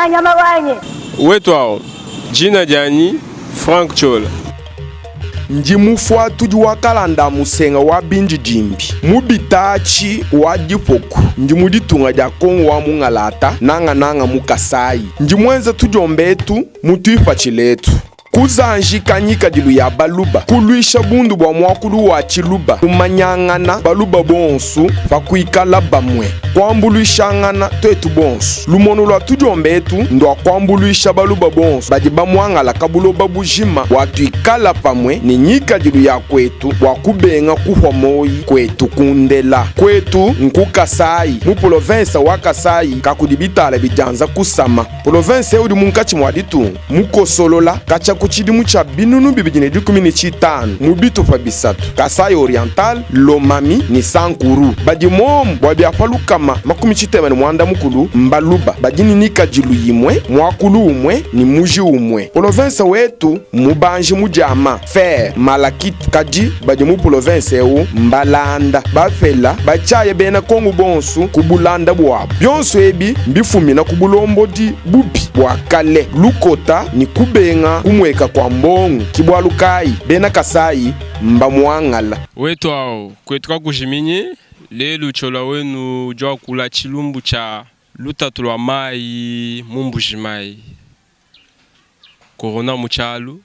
nyama wanye. Wetu hao, jina jani Frank Chola. Njimufwa tuju wakalanda musenga wa binjijimbi mubitachi wa dipoku njimuditunga dia kongo wa mungalata nanga mukasai njimwenza tujombetu mutuipa chiletu kuzanjika nyika dilu ya baluba kuluisha bundu bwa mwakulu wa chiluba kumanyangana baluba bonsu fakuikala bamwe kwambuluishangana twetu bonsu lumono lwa tujombetu ndwa kwambuluisha baluba bonsu badi bamwangala kabuloba bujima watuikala pamwe ni nyika dilu ya kwetu wakubenga kuhwamoyi kwetu kundela kwetu nkukasai mu province wa Kasai kakudibitala bijanza kusama province eudi munkachi mwaditu mukosolola kacha kuchidimu cha binunu bibijine dikumini chitanu mubitu fa bisatu Kasai Oriental Lomami ni Sankuru badi momu bwabiafalukama makumi chitema ni mwanda mukulu mbaluba badini nika jilu yimwe mwakulu umwe ni muji umwe province wetu mubanji mujama fer malakit kaji badi mu province eu mbalanda bafela bachaye bena kongu bonsu kubulanda bwabo byonso ebi mbifumina kubulombo di bubi bwakale lukota ni kubenga kumweka kwa mbongu kibwalukai bena Kasai mbamwangala wetu hao kwetu kakujiminyi lelu chola wenu jwa kula chilumbu cha lutatu lwa mai mumbujimai korona muchalu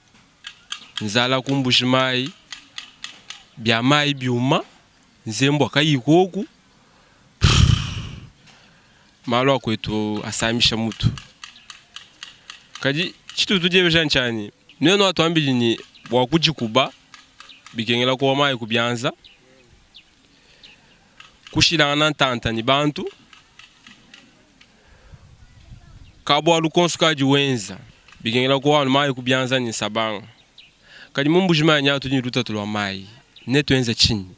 nzala kumbujimai bya mai byuma nzembwa kayikoku malo kwetu asamisha mutu kaji chitu tujebeja nchani neno watu ambili ni wakujikuba bikengela kwa mai kubyanza kushilana ntanta ni bantu kabo alukonsu kaji wenza bikengela kwa mai kubyanza ni sabanga kaji mumbujima nyatu ni lutatu lwa mai netu enza chini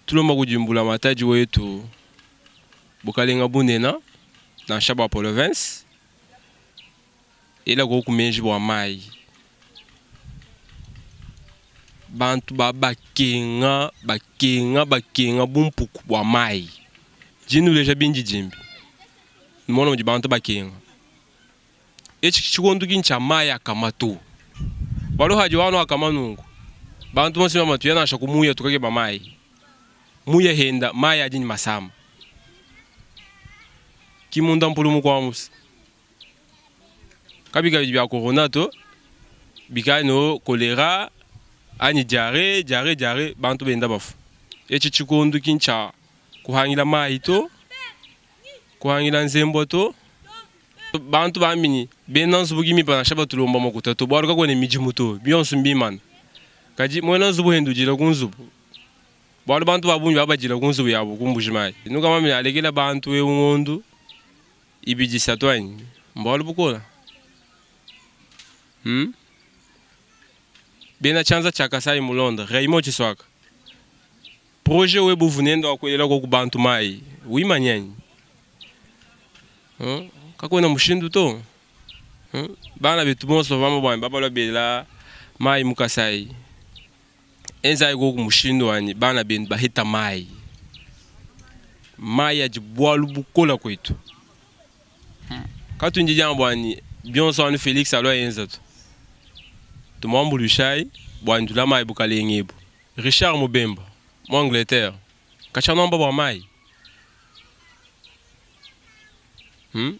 tulomba kujimbula mataji wetu bukalenga bunena na shaba province ila ko kumenji bwa mai bantu bakenga bumpuku bwa mai jinu leja binji jimbi mwana mu bantu bakenga echi chikondo kincha mai akamatu balo haji wano akamanungu bantu monsima matu yana shakumuya tukage ba mai muya henda mai ajini masama kimunda mpulumu kwa musa kabika bya corona to bikano kolera ani jare bantu benda bafu echi chikondo kincha kuhangila mai to kuhangila nzembo to bantu bamini benanzu bugimi bana shaba tulomba makuta to bwaruka kone mijimuto biyonsu mbimana kaji mwena zubu hendu jira kunzubu bwaru bantu babunyi babajira kunzubu yabo kumbujimai nuka mami alegela bantu we ngondu ibijisa twanyi mbwalu bukola bena chanza cha Kasai mulonda Raymond Chiswaka projet we buvunendo akwelela ko kubantu mai wimanyanyi kakwena mushindu to bana betu bonso vama bwa babalo bela mai mukasai enza iko kumushindu wani bana ben bahita mai ajibwalu bukola kwetu katu njija mbwani bionso anu Felix alo enza to tumambu lushai bwani tula mai bukalengebu Richard Mubemba mu Angleterre kachanomba bwa mai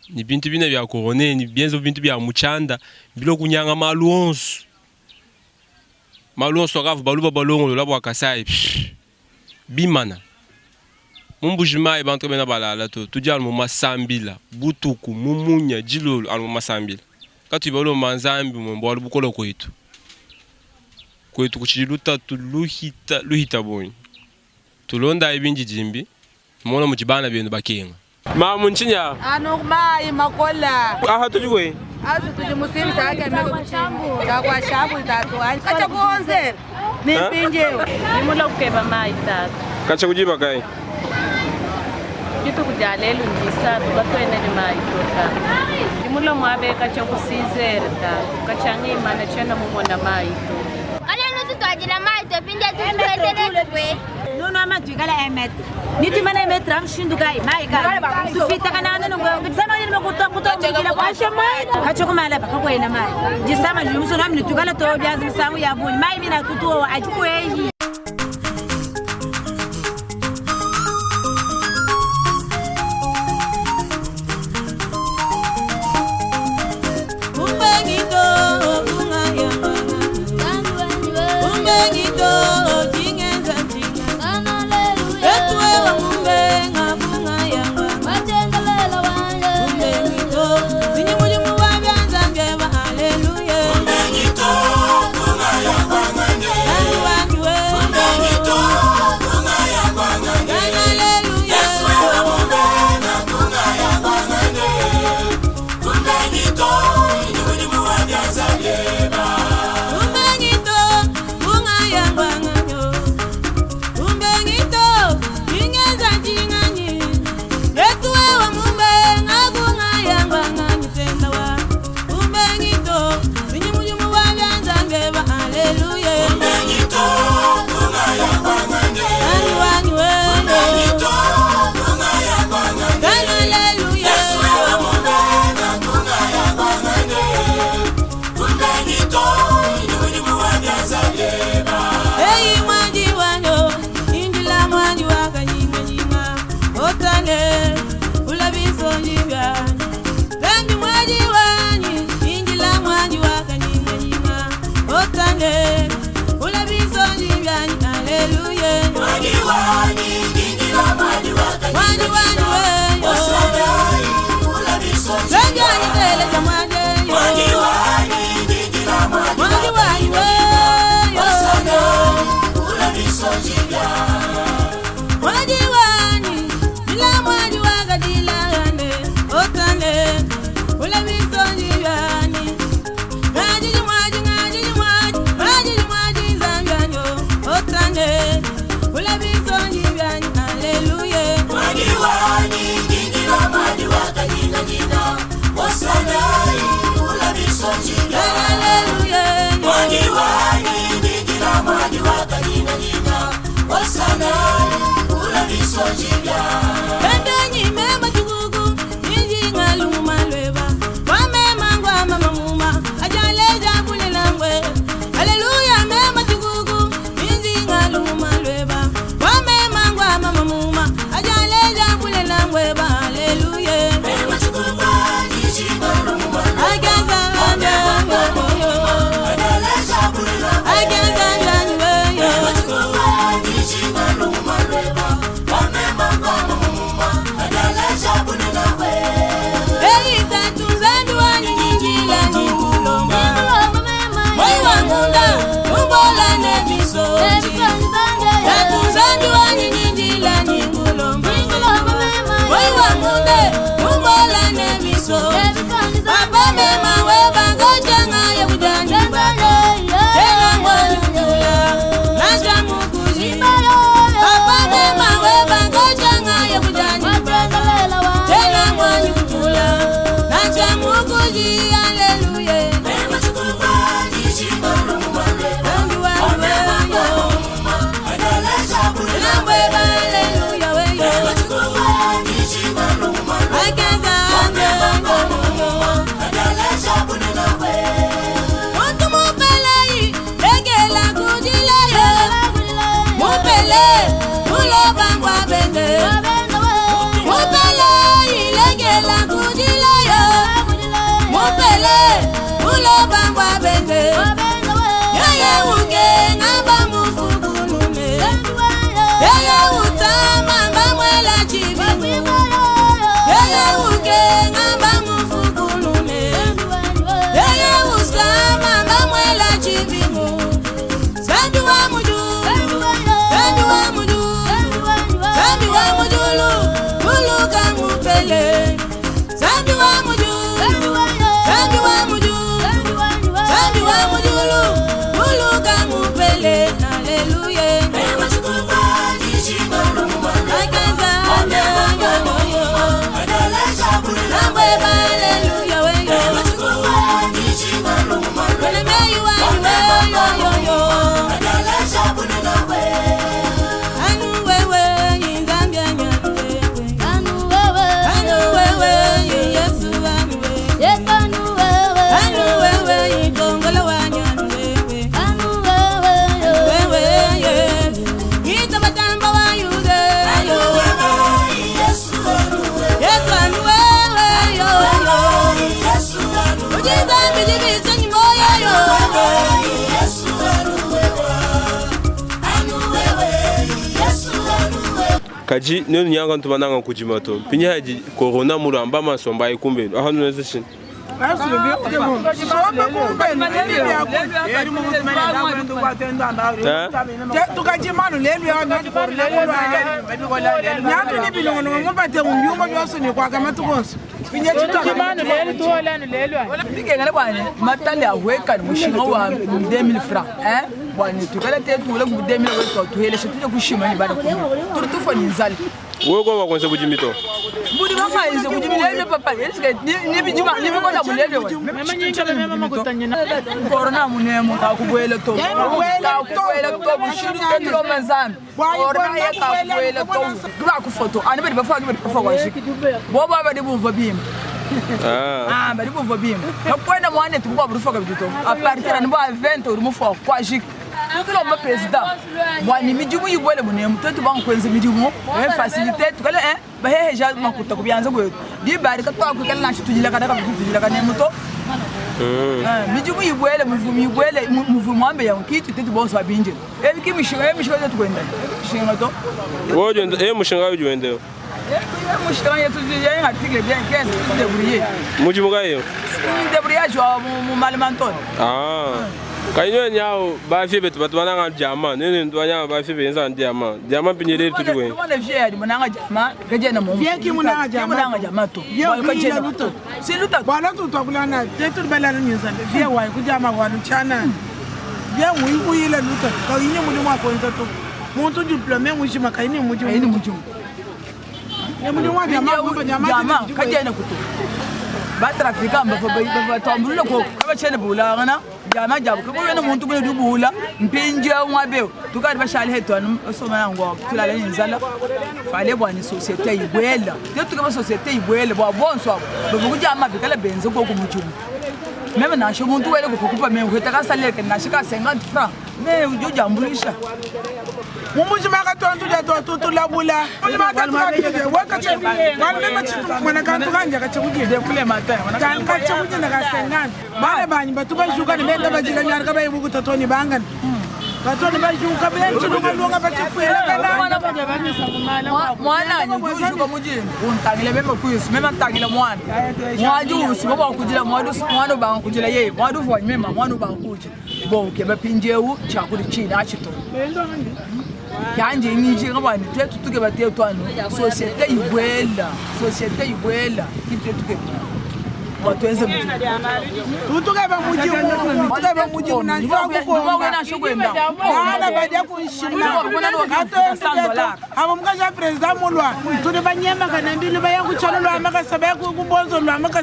ni bintu bine bya korone ni bienzo bintu bya muchanda bilo kunyanga maluonso akavu baluba balongo labo Kasai bimana mumbujimai bantu bena balala to tujal mu masambila butuku mumunya jilolo al masambila katu balo manzambi mu mbolo bukolo kwetu kuchiluta luhita boni tulonda ibinji jimbi mona mujibana benu bakenga mamu nchinya Ano mai makola aha tujue azu tujimusimu sake meko kuchambu kwa shabu tatu kacha kuonze ni pinjewe nimula kukeba mai tatu kacha kujiba kai kitu kujalelu njisa tubatwene ni mai tota nimula mwabe kacha kusizere tatu kacha ngima na chena mumona mai to ale no tutajira mai to pinje tutuetele kwe no no ama twikala emet niti mana emet ram shindu kai mai kai tu fita kana no ngitsama ni makuto ngila kwa shamai kacho kumala baka kwena mai jisama jumuso namni twikala to byazi msangu ya buni mai mina tutu ajukwehi Ula kaji nenu nyanga ntumananga kujimato pinya haji corona mulu ambama somba ikumbe ahanu nezeshin tukachimano lelu matali aweka mushinga wa 2000 francs bwana tukala tetu ule 2000 wetu tuhele tuje kushima ni bana turutufa ni nzali wewe kwa kwanza kujimito budi mama ize kujimile papa yesike ni bijima ni bikola mulele wa mama kutanyana corona munemo ka kubwele to bushiri tetro manzambi corona ya ka kubwele to kwa ku photo ani badi bafa kwa shiki bo baba de bumva bima badi bumva bima kwenda mwane tukwa burufa ka bidito a partir ni bo event uri mufa kwa shiki tukilo ma president mwani mijumu yibwele munemo tetu bankwenze mijumu facilité tukale ba heja makuta kubyanza gwe di bari ka twa kukala na shitujila kada ka kutujila ka nemo to mijumu yibwele muvumi yibwele muvumi ambe ya kitu tetu bonso abinje ebiki mishinga tetu kwenda shinga to wojo mushinga uju wende mushinga yetu je article bien 15 débrouiller mujimu gayo débrouillage mu malimanton kainyo nyao ba fi betu batwana jama nene ndwanya ba fi benza ndiama jama pinyele tujwe wala vie adi mananga jama gaje na mo bien ki munanga jama to wala kaje na luto si luta wala to kulana tetu balana nyinza vie wa kujama wa luchana bien uyile luto ka yinye mu mwa ko nto muntu diplômé mu jima kaini mu jima ne mu wa jama kaje na kuto ba trafika ba tambulule ko aba chene bulana jama jabu ko wena muntu bele dubula mpinje mwabe tukadi bashali hetwana osoma ngo tulala inzala fale bwani societe yibwela tetu ka societe yibwela bwa bonso abo bukujama bikala benze ko kumujumu meme na sho muntu wele ko kukupa meme kwetaka saleke na shika 50 francs me ujo jambulisha mumujima ka tontu ja to labula mujima ka tontu waka che wale machitu mwana ka tukanja ka chekuje de kule mata ka chekuje na ka sengana bale banyi batuba shuka ni benda bajika nyar ka bayi buku totoni bangan katoni ba shuka benchi lunga bachifuela kana mwana ni shuka mujini untangile meme kuyisi meme ntangile mwana mwaju usiboba kujila mwana ba kujila yeye mwadu fwa mema mwana ba kujila bo ke bapinjewu chakuri chini achito kanje nije ngabani tetu tuke batetu anu societe ibwela kitetuke watwenze muji tutuke ba muji na nzako ko na shokwenda bana baje kunshimna $100 abo mkaja president mulwa tuni banyema kana ndili baya kuchalo lwa maka sabe kubonzo lwa maka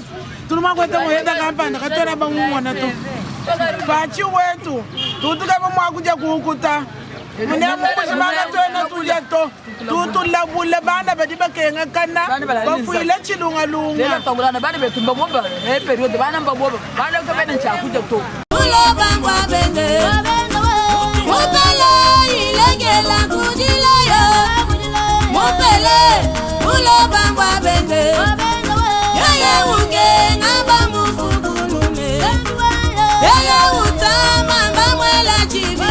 tunuma kwete muhenda kampani katona ba mwana to bachi wetu tutuke ba mwakuja kukuta mune mujimaka tona tujato tutulabule bana badi bakenga kana bafuile chilungalunga tongolana bana betumba bomba period bana mbaboba bana ko bena chakuja to ulo bangwa bende mopele ilegela kujila yo mopele ulo bangwa bende yeye unge ngaba mufugulume yeye utama ngamwela chibi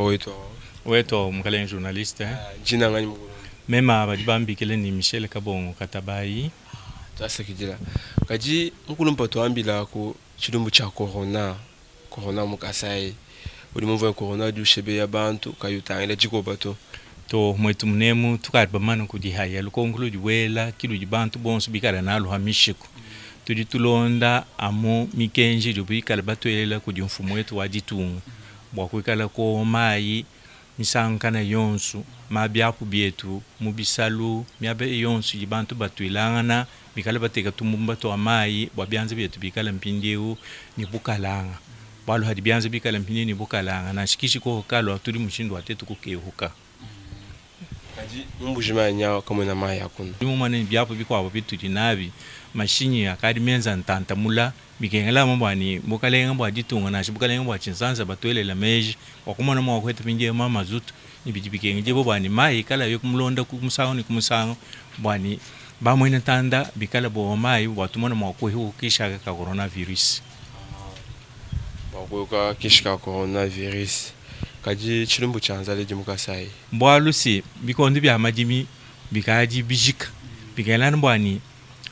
wetu wetu mkale journaliste jina ngani mukulu mema badibambi kele ni Michel Kabongo Katabai tasa kijila kaji mukulu mpato ambila ku chilumbu cha corona mukasai uli mumva corona du shebe ya bantu kayutangila jiko bato to mwetu mnemu tukariba manu kudihaya lukongulu diwela kilu jibantu bonsu bikara nalu hamishiko tudi tulonda amo mikenji dubikala batwela kudi mfumu wetu wajitungu bwakwikala ko mai misankana yonsu mabyapu byetu mubisalu myabe yonsu jibantu batwilangana bikala bateka tumumba to mai bwabyanze byetu bikala mpindeu ni bukalanga bwalu hadi byanze bikala mpindeu ni bukalanga na shikishi ko kalo tuli mushindu watetu kukehuka kaji mumbujima nyawa kama na mai hakuna mumane byapu bikwabo bitu dinabi mashinyi akadi menza ntanta mula bikengela mbani bukalenga bwa ditunga na bukalenga bwa chinsanza batwelela meji wakumona mwa kweta pinje mama zutu nibijibikenge jebo bwani mai kala yokumlonda kumusawo ni kumusango bwani bamwene tanda bikala bo mai watumona mwa kwehu kisha ka coronavirus bakwehuka kisha coronavirus kaji chilumbu chanza leji mukasai mbwalusi bikondi bya majimi bikaji bijika bikela mbwani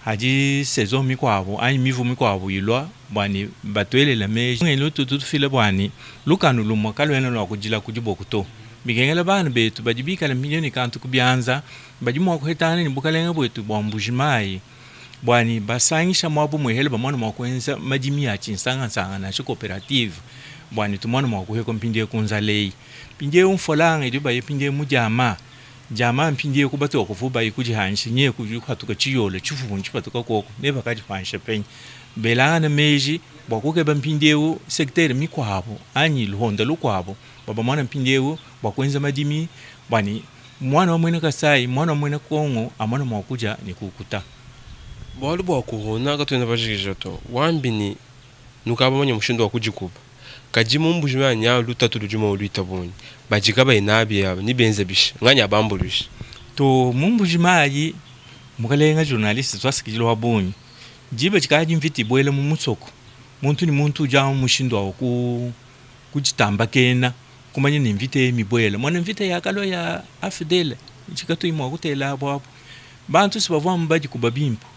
haji saison mikwabo ani mivu mikwabo yilwa bwani batwelela meji ngelo tutu file bwani lukanu lumwa kalwena lwa kujila kujibokuto bigengela bana betu bajibika la milioni kantu kubyanza bajimwa kuhetana ni bukalenga bwetu bwambujimai bwani basangisha mwabo mwehele bamwana mwakwenza majimi ya chinsanga na cooperative bwani tumwana mwakuheko mpindie kunzalei pindie umfolanga idiba yepindie mujama jama mpindie kubato okuvuba ikujihansha nye kujukatuka chiyole chifubunchi patuka koko neba kajihansha penye belana meji bwakuke bampindeu sektere mikwabo anyi luhonda lukwabo baba mwana mpindeu bwakwenza madimi bwani mwana wa mwene Kasai mwana wa mwene Kongo amwana mwakuja ni kukuta bwalu bwa corona katwena bajikija to wambini nukaba manya mushindo wa kujikuba kajimu mbujima nya lutatu lujuma uluitabonyi bajikaba inabi yabo ni benze bishi nganya bambulushi to mumbujima yi mukalenga journalist twasikijilo wabonyi jibe chikaji mviti bwele mu mutsoko muntu ni muntu ja mushindo wa kujitamba kena kumanya ni mvite mibwele mwana mvite yakalo ya afidele chikatu imwa kutela hapo bantu sibavwa mbaji kubabimpo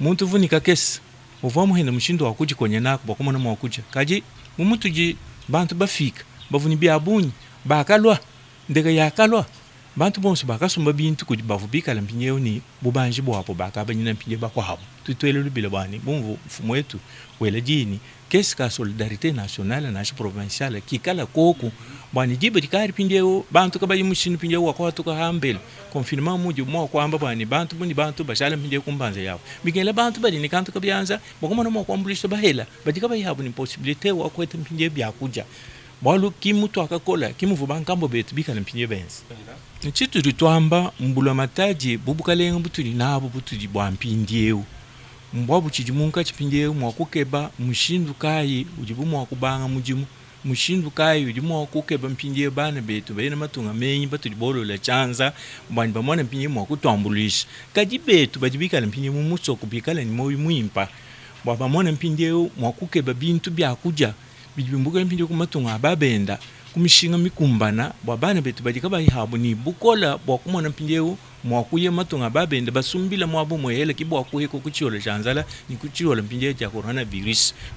muntu vunika kesi uvamu hena mushindo wa kujikonya nako bakumana mwakuja kaji mumuntu ji bantu bafika bavuni byabunyi bakalwa ndega yakalwa bantu bonso bakasumba bintu kujibavubika la mpinyeyo ni bubanji bwapo bakabanyina mpinye bakwabo tutwele lubile bani bumvu mfumo wetu wela jini kesi ka solidarite nationale na provinciale kikala koko bani jibe dikari pinyeyo bantu kabayi mushini pinyeyo wakwatu ka hambele confinement muju mwa kwamba bani bantu bundi bantu bashala mpinyeyo kumbanza yawo bigela bantu bali ni kantu kabyanza bokomana mwa kwambulisha bahela badikaba yabu ni possibilité wa kweta mpinyeyo byakuja bwalu kimutu akakola kimuvuba nkambo betu bikala mpinyeyo benzi chitu ritwamba mbula mataji bubukalenga butuli nabo butuli bwa mpindyeu mbwabu chijimunka chipindyeu mwakukeba mushindu kai ujibu mwakubanga mujimu mushindu kai ujibu mwakukeba mpindyeu bana betu bayina matunga menyi batuli bolola chanza mbani bamwana mpindyeu mwakutwambulisha kaji betu bajibikala mpindyeu mumusoko bikala ni moyo muimpa bwabamwana mpindyeu mwakukeba bintu byakuja bijibimbuka mpindyeu kumatunga ababenda kumishinga mikumbana bwabana betu bajikaba ihabu ni bukola bwakumona mpindyeu mwakuye matunga babende basumbila mwabo mwehele kibwakuye kuchiolo chanzala ni kuchiolo mpindyeu ja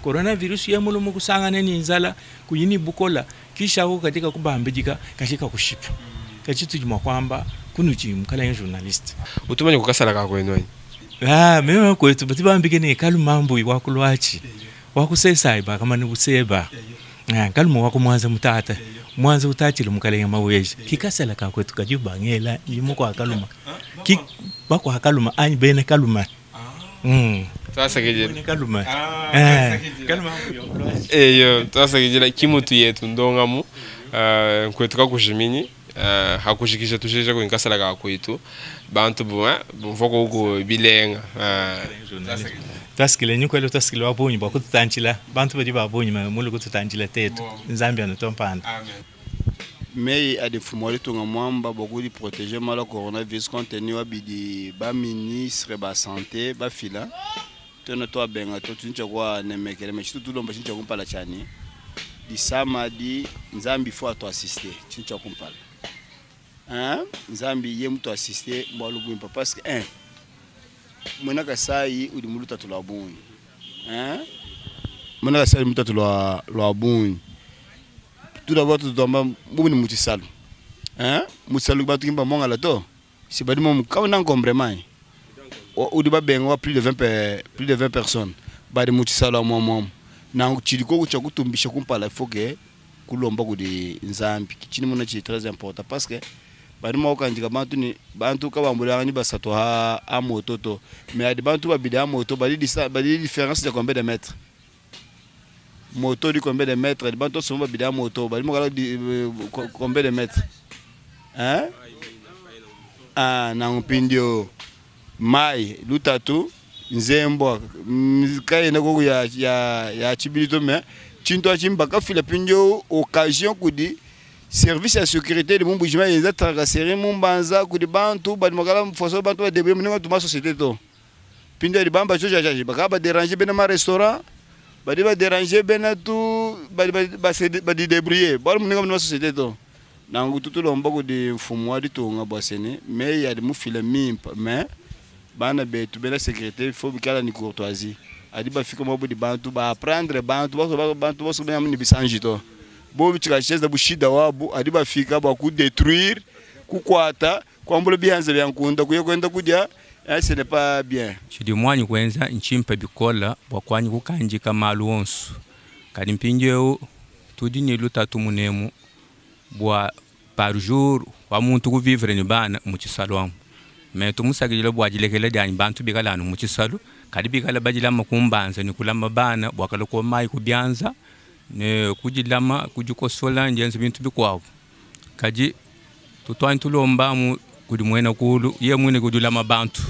coronavirus ya mulumu kusangana ni nzala kuyini bukola kisha ko katika kubambijika kashika kushipa kachitu jimwa kwamba kunuchi mkala journalist utumanye kukasala kako enoni mema kwetu batibambike ne kalumambo wakulwachi wakusesai ba kama ni kuseba kalmo wakumwanza mutata mwanza utachile mukalenga maweje kikasala ka kwetu kajubangela yimuko akaluma bako akaluma anyi bene kaluma sasa kije kaluma kaluma yo sasa kije kimutu yetu ndongamu kwetu kakushimini hakushikisha tusheje ko inkasala ka kwetu bantu bumvoko uko bilenga taskile nyukwelo taskile wabonyi bakutanchila bantu badi babonyi mulu kutanchila tetu nzambia no tompanda amen mais a des fumoli tunga mwamba beaucoup de protéger mal coronavirus contenu abidi ba ministre ba santé ba fila tono to benga to tuncha kwa nemekele mechitu tulomba chincha kumpala chani di samadi nzambi faut to assister chincho kumpala nzambi ye mtu assister bwalu bwimpa parce que mwana kasai udi muluta tulabuni mwana kasai muluta tulabuni tout d'abord tout tomba mbuni mutisalo mutisalo ba tukimba monga la to si badi mo ka na ngombrement udi ba benga plus de 20 personnes badi mutisalo mom na chiliko cha kutumbisha kumpala foke kulomba kudi nzambi kichini mona chi très important parce que badi mo kanjika bantu ka bambula ni basato ha moto to mais adi bantu ba bidi moto badi différence de combien de mètres moto di combien de mètres adi bantu so ba bidi moto badi mo kala combien de mètres na mpindio mai lutatu nzembo kai na gogo ya chibilito me chinto chimba ka fila pindio occasion kudi service à sécurité de mon bougement ils a traversé mon banza kudi bantu badi magala foso bantu ba débrouiller mninga tuma société to pindio di bamba joja ba déranger bena ma restaurant badi ba déranger bena tu badi débrouiller ba mninga ma société to nangu tutulo mbako di mfumo di to nga bosene mais ya di mu fila mimpa mais bana betu bela sécurité faut bikala ni courtoisie adi ba fika mobo di bantu ba apprendre bantu boso bena ni bisanji to bo bichika chaise da bushida wabu adi ba fika ba ku détruire ku kwata kwambula bianze byankunda kuyekwenda kudya ce n'est pas bien chidi mwanyi kwenza nchimpa bikola bwakwanyi kukanjika malu onsu kadi mpinjeo tudi ni lutatu munemu bwa par jour wa muntu ku vivre ni bana mu chisalo mais to musagile bwa jilekele dani bantu bigala no mu chisalo kadi bigala bajila makumbanza ni kulamba bana bwa kala ko mai ku byanza ne kujilama kujikosola njenze bintu bikwabo kaji tutwantulomba mu kudi mwena kulu ye mwene kudulama bantu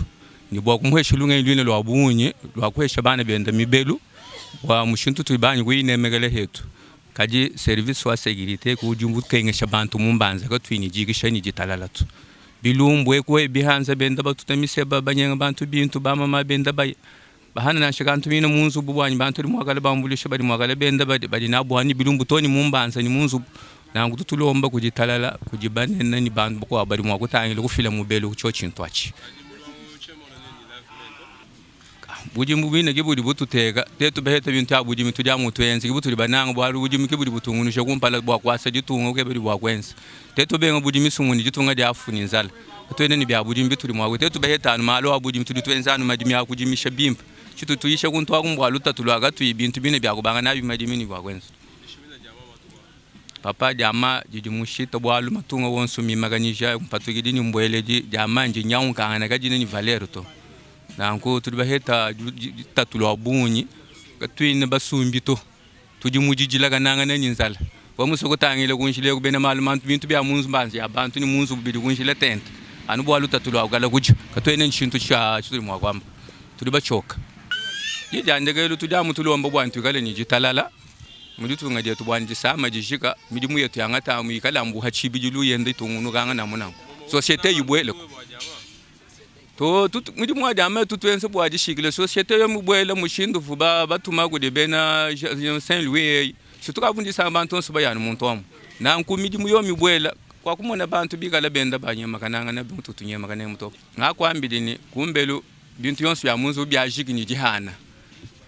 ni bwa kumhesha lunga ilwine lwa bunye lwa kwesha bana benda mibelu wa mushintu tubanye kuyine megale hetu kaji service wa sécurité ku jumbu kengesha bantu mumbanza ko twini jigisha ni jitalalatu bilumbwe ko bihanza benda batutemise babanyenga bantu bintu bamama benda bahana na shikantu mina munzu bubwanyi bantu limwagala bambulisha bali mwagala benda bali nabwani bilumbu toni mumbanza ni munzu nangu tutulomba kujitalala kujibanena ni bantu ko bali mwakutangile kufila mubelo kuchocintwachi bujimu bine kibudi bututeka tetu beheta bintu abujimu tujamu twenzi kibutu libananga bwa bujimu kibudi butungunusha kumpala bwa kwasa jitunga kebudi bwa kwenza tetu benga bujimu sumuni jitunga jafu ni nzala twene ni bya bujimu bitu limwa tetu beheta anu malo abujimu tuditwenzanu madimi akujimisha bimpa chitu tuyisha kuntu akumbwa luta tulwaga tuyibintu bine bya kubanga nabi madimi ni bwa kwenza papa jama jijimushita bwalu matunga wonsu mimaganyisha mpatugidini mbweleji jama nje nyaunka anagaji ni valero to nanko tulibaheta tatulwa bunyi katwine basumbito tujimujijila kananga nenyinzala wamusoko tangile kunshile kubena malumantu bintu bya munzu banzi abantu ni munzu bibili kunshile tent anu bwalu tatulwa kala kuja katwine nshintu cha tulimwa kwamba tulibachoka yijandegelo tujamu tulomba bwantu kale ni jitalala muditu ngaje tubwanje sama jishika midimu yetu yangata mu ikala mbu hachibijilu yende tungunu kanga namuna societe yibwele to mudi mwaje ama tutwense bwaje shikile societe yo mubwele mushindu fuba batuma ku de bena Saint Louis situkavundi abantu onso bayana muntu wamu na nkumidi muyo mibwela kwa kumona bantu bigala benda banyema kananga na bintu tunyema kanema to ngakwambidini kumbelu bintu yonso ya munzu byajiki ni jihana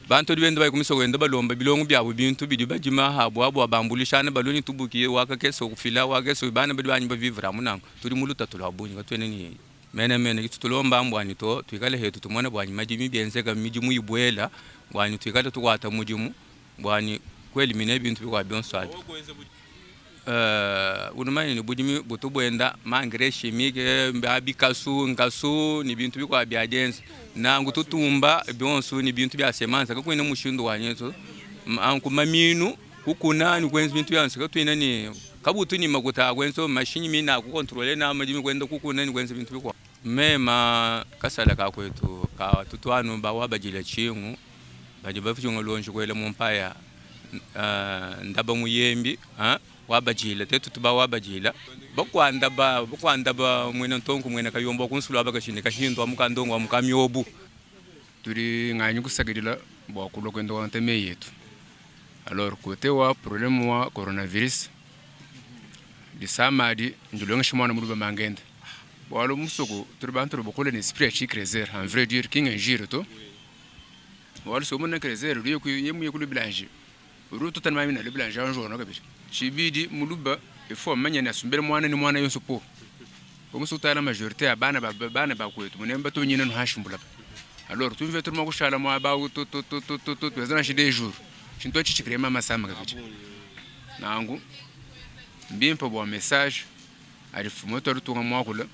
bantu benda bayikumiso kwenda balomba bilongo byabo bintu bidi bajima habo abo abambulishana baloni tubukiye wakakeso kufila wakeso bana bidi banyimba vivra munango tuli muluta tulabunyi katwene ni mene kitulomba mbwani to twikale hetu tumona bwanyi majimi byenzeka mijimu ibwela bwanyi twikale tukwata mujimu bwanyi kweli mine bintu bikwa byonswaje unumani ni bujimi butubwenda mangre chimique mbabikasu ngasu ni bintu bikwa byajenze nangu tutumba byonsu ni bintu bya semanza kakwene mushindo wanyeto anku maminu kukunani kwenza bintu byanse katwina ni kabutu ni makuta kwenzo machine mina ku contrôler na majimi kwenda kukunani kwenza bintu bikwa mema kasala ka kwetu ka tutwanu bawa bajile chingu baje bafuchunga lonje kwele mumpaya ndaba muyembi wabajila tetu tuba wabajila bokwanda ba mwena ntongo mwena kayomba kunsulu abakashine kashindo amukandongo amukamyobu turi nganyu kusagirila bwakulo kwendo wanteme yetu Alors côté wa problème wa coronavirus di samadi ndulonga shimwana muluba mangenda walo musoko turbantu bokole ni spirit chi crezer en vrai dire king ngiro to walo so mona crezer riyo ku yemu yekulu bilange uru totalement mina le bilange un jour no kabiri chibidi muluba il faut manya na sumbere mwana ni mwana yonso po comme ça la majorité a bana ba kwetu munemba to nyina no hashimbula alors tu veux tout mo kushala mo ba to bezana shi des jours chinto chi crema masama kabiri nangu mbimpa bo message arifu moto rutunga mwakula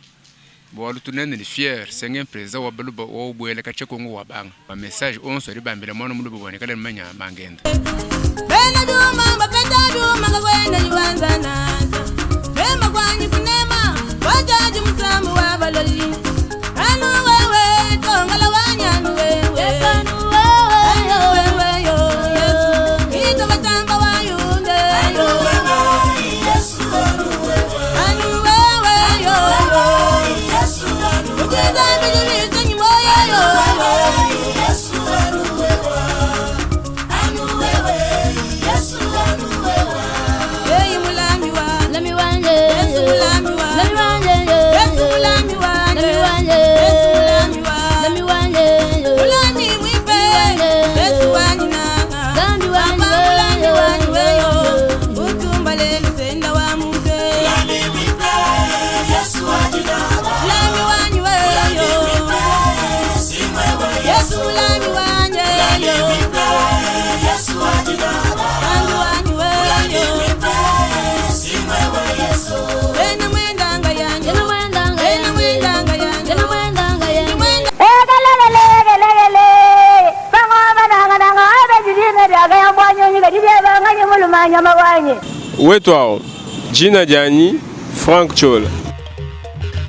bo lutunene ni fier sengen preza wa baluba o bwele ka chekongo wa banga ba message onso ri bambira mwana muluba bone kala manya mangenda bena duma mapeta duma ngwenda liwanzana bema kwani kunema wajaji msamu wa baloli anu wewe tongala wanyanu wewe anu wewe yo yesu ito matamba wa yunde anu wewe yesu anu wewe yo yesu anu ujeza bijimi tanyi moyo yo yesu anu wewe yesu anu wewe hey mulami wa lami wanje yesu mulami wa lami wanje yesu mulami wa lami wanje yesu mulami wa lami wanje mulami mwipe yesu wanyina lami wanje weyo utumbale lusenda wa mute lami mwipe yesu wanyina lami wanje weyo yesu mulami wanje lami mwipe yesu wanyina lami wanje weyo ena mwendanga yanje ena mwendanga yanje ena mwendanga yanje wetu hao jina jani Frank Chola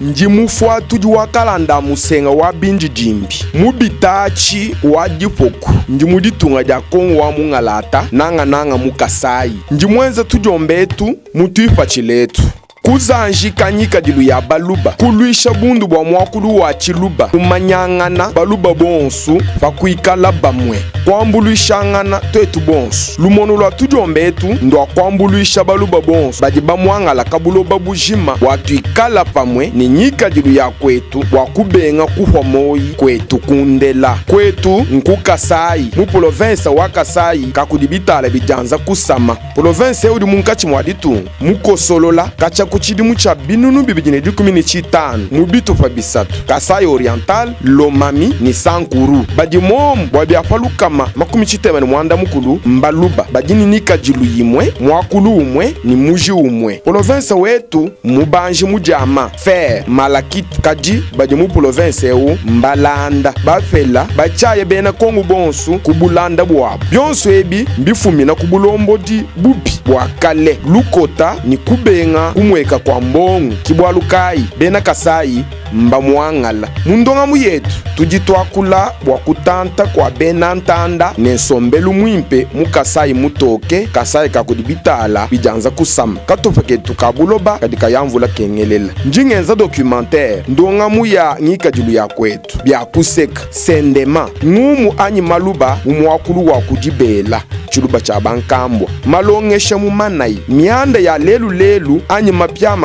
njimufwa tuji wakalanda musenga wa binjijimbi mubitachi wa dipoku njimuditunga dia kongo wa mungalata nanga mukasai njimwenza tujombetu mutuipa chiletu kuzanjika nyika dilu ya baluba kuluisha bundu bwa mwakulu wa chiluba kumanyangana baluba bonsu fakuikala bamwe kwambuluishangana twetu bonsu lumono lwa tujombetu ndwa kwambuluisha baluba bonsu badi bamwangala kabuloba bujima watuikala pamwe ni nyika dilu ya kwetu wakubenga kuhwamoyi kwetu kundela kwetu nkukasai mu province wa Kasai kakudibitala bijanza kusama province eudi munkachi mwaditu mukosolola kacha kuchidimu cha binunu bibijine di 15 mubito fa bisatu Kasai Oriental Lomami ni Sankuru badi mom bwabiafalukama makumichitema ni mwanda mukulu mbaluba badini nika jilu yimwe mwakulu umwe ni muji umwe province wetu mubanji mujama fer malakit kaji badi mu province eu mbalanda bafela bachaye bena kongu bonsu kubulanda bwabo byonso ebi mbifumina kubulombo di bubi bwakale lukota ni kubenga kumweka kwa mbongu kibwalukai bena Kasai mbamwangala mundonga muyetu tujitwakula bwakutanta kwa bena ntanda nensombelu mwimpe mukasai mutoke Kasai kakudibitala bijanza kusama katofaketu kabuloba kadika yamvula kengelela njingenza documentaire ndonga muya ngika jilu ya kwetu byakuseka sendema ngumu anyi maluba umwakulu wa kujibela chiluba cha bankambwa malongesha mumanai mianda ya lelu anyi mapya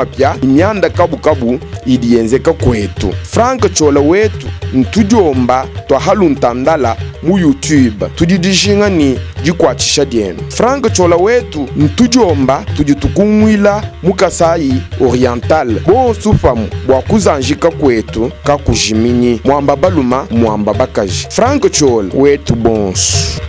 mianda kabu idiyenzeka kwetu Frank Chola wetu ntujomba twahaluntandala mu YouTube tudidishinga ni jikwachisha dienu Frank Chola wetu ntujomba tujitukumwila mu Kasai Oriental bonsu famu bwakuzanjika kwetu kakujiminyi mwamba baluma mwamba bakaji Frank Chola wetu bonsu